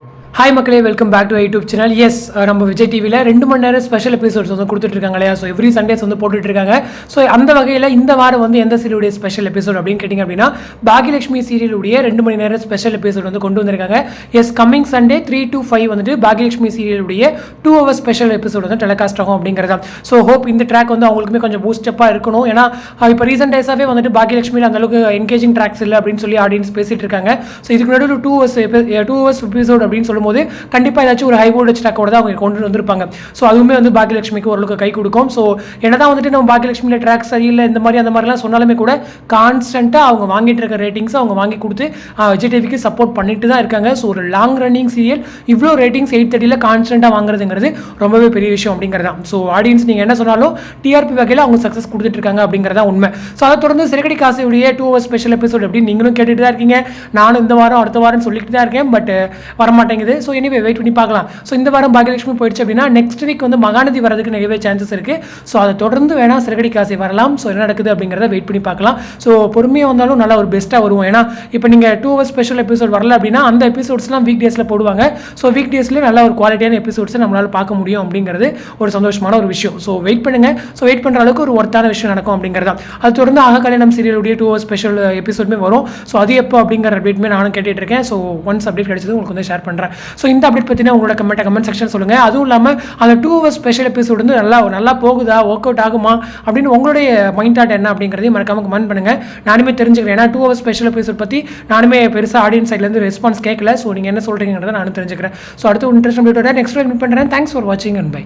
Hi மக்களே, welcome back to YouTube channel. Yes, நம்ம விஜய் டிவியில் 2 மணி நேரம் ஸ்பெஷல் எபிசோட்ஸ் வந்து கொடுத்துட்ருக்காங்க இல்லையா? ஸோ எவ்ரி சண்டேஸ் வந்து போட்டுட்ருக்காங்க. ஸோ அந்த வகையில் இந்த வாரம் வந்து எந்த சீரியலுடைய ஸ்பெஷல் எபிசோட் அப்படின்னு கேட்டிங்க அப்படின்னா, பாகியலட்சுமி சீரியலுடைய 2 மணி நேரம் ஸ்பெஷல் எபிசோட் வந்து கொண்டு வந்திருக்காங்க. எஸ், கம்மிங் சண்டே 3 to 5 வந்துட்டு பாகியலட்சுமி சீரியலுடைய 2 hours ஸ்பெஷல் எபிசோட் வந்து டெலிகாஸ்ட் ஆகும் அப்படிங்கிறதா. ஸோ ஹோப் இந்த ட்ராக் வந்து அவங்களுக்குமே கொஞ்சம் பூஸ்டப்பாக இருக்கணும். ஏன்னா இப்போ ரீசெண்ட் டேஸாகவே வந்துட்டு பாகியலட்சுமியில் அந்தளவுக்கு என்கேஜிங் ட்ராக்ஸ் இல்லை அப்படின்னு சொல்லி ஆடியன்ஸ் பேசிகிட்டு இருக்காங்க. ஸோ இதுக்கு நடுவில் 2 hours எபிசோட் அப்படின்னு சொல்லும்போது கண்டிப்பாக ஏதாச்சும் ஒரு ஹை வோல்டேஜ் ட்ராக்கோட தான் அவங்க கொண்டு வந்திருப்பாங்க. ஸோ அதுவுமே வந்து பாகியலட்சுமிக்கு ஓரளவுக்கு கை கொடுக்கும். ஸோ என்னதான் வந்துட்டு நம்ம பாகியலட்சுமியில் ட்ராக் சரியில்லை இந்த மாதிரி அந்த மாதிரிலாம் சொன்னாலுமே கூட கான்ஸ்டன்ட்டாக அவங்க வாங்கிட்டு இருக்க ரேட்டிங்ஸ் அவங்க வாங்கி கொடுத்து விஜய் டிவிக்கு சப்போர்ட் பண்ணிட்டு தான் இருக்காங்க. ஸோ ஒரு லாங் ரன்னிங் சீரியல் இவ்வளோ ரேட்டிங்ஸ் 830 கான்ஸ்டன்ட்டாக வாங்குறதுங்கிறது ரொம்பவே பெரிய விஷயம் அப்படிங்கிறதா. ஸோ ஆடியன்ஸ் நீங்கள் என்ன சொன்னாலும் டிஆர்பி வகையில் அவங்க சக்ஸஸ் கொடுத்துட்டு இருக்காங்க அப்படிங்கிறதா உண்மை. ஸோ அதை தொடர்ந்து சிறகடி காசுடைய 2 hours ஸ்பெஷல் எபிசோட் அப்படின்னு நீங்களும் கேட்டுட்டு தான் இருக்கீங்க. நானும் இந்த வாரம் அடுத்த வாரம் சொல்லிட்டு தான் இருக்கேன். பட் வரமாட்டேங்குது. ஸோ எனிவே வெயிட் பண்ணி பார்க்கலாம். ஸோ இந்த வாரம் பாகியலட்சுமி போயிடுச்சு அப்படின்னா நெக்ஸ்ட் வீக் வந்து மகாநதி வரதுக்கு நிறையவே சான்சஸ் இருக்குது. ஸோ அதை தொடர்ந்து வேணால் சிறகடி காசை வரலாம். ஸோ என்ன நடக்குது அப்படிங்கிறத வெயிட் பண்ணி பார்க்கலாம். ஸோ பொறுமையாக வந்தாலும் நல்லா ஒரு பெஸ்ட்டாக வருவோம். ஏன்னா இப்போ நீங்கள் 2 hours ஸ்பெஷல் எபிசோட் வரல அப்படின்னா அந்த எபிசோட்ஸ்லாம் வீக் டேஸில் போடுவாங்க. ஸோ வீக் டேஸ்லேயே நல்ல ஒரு குவாலிட்டியான எபிசோட்ஸை நம்மளால் பார்க்க முடியும் அப்படிங்கிறது ஒரு சந்தோஷமான ஒரு விஷயம். ஸோ வெயிட் பண்ணுங்கள். ஸோ வெயிட் பண்ணுற அளவுக்கு ஒரு ஒர்த்தான விஷயம் நடக்கும் அப்படிங்கிறதா. அது தொடர்ந்து ஆக கல்யாணம் சீரியலுடைய 2 hours ஸ்பெஷல் எபிசோடுமே வரும். ஸோ அது எப்போ அப்படிங்கிற அப்டேட்மே நானும் கேட்டுட்டு இருக்கேன். ஸோ ஒன்ஸ் அப்டேட் கிடைச்சது உங்களுக்கு வந்து ஷேர் பண்ணுறேன். ஸோ இந்த அப்டேட் பற்றினா உங்களோட கமெண்ட் செக்ஷன் சொல்லுங்கள். அதுவும் இல்லாமல் அந்த 2 hours ஸ்பெஷல் எபிசோட் வந்து நல்லா போகுதா, ஒர்க் அவுட் ஆகுமா அப்படின்னு உங்களுடைய மைண்ட் தாட் என்ன அப்படிங்கிறதையும் மறக்காம கமெண்ட் பண்ணுங்கள். நானுமே தெரிஞ்சுக்கிறேன். ஏன்னா 2 hours ஸ்பெஷல் எபிசோட் பற்றி நானுமே பெருசாக ஆடியன்ஸ் சைட்லேருந்து ரெஸ்பான்ஸ் கேட்கல. ஸோ நீங்கள் என்ன சொல்கிறீங்கிறத நானும் தெரிஞ்சுக்கிறேன். ஸோ அடுத்து இன்ட்ரெஸ்ட் நெக்ஸ்ட் மீட் பண்ணுறேன். தேங்க்ஸ் ஃபார் வாட்சிங் அண்ட் பை.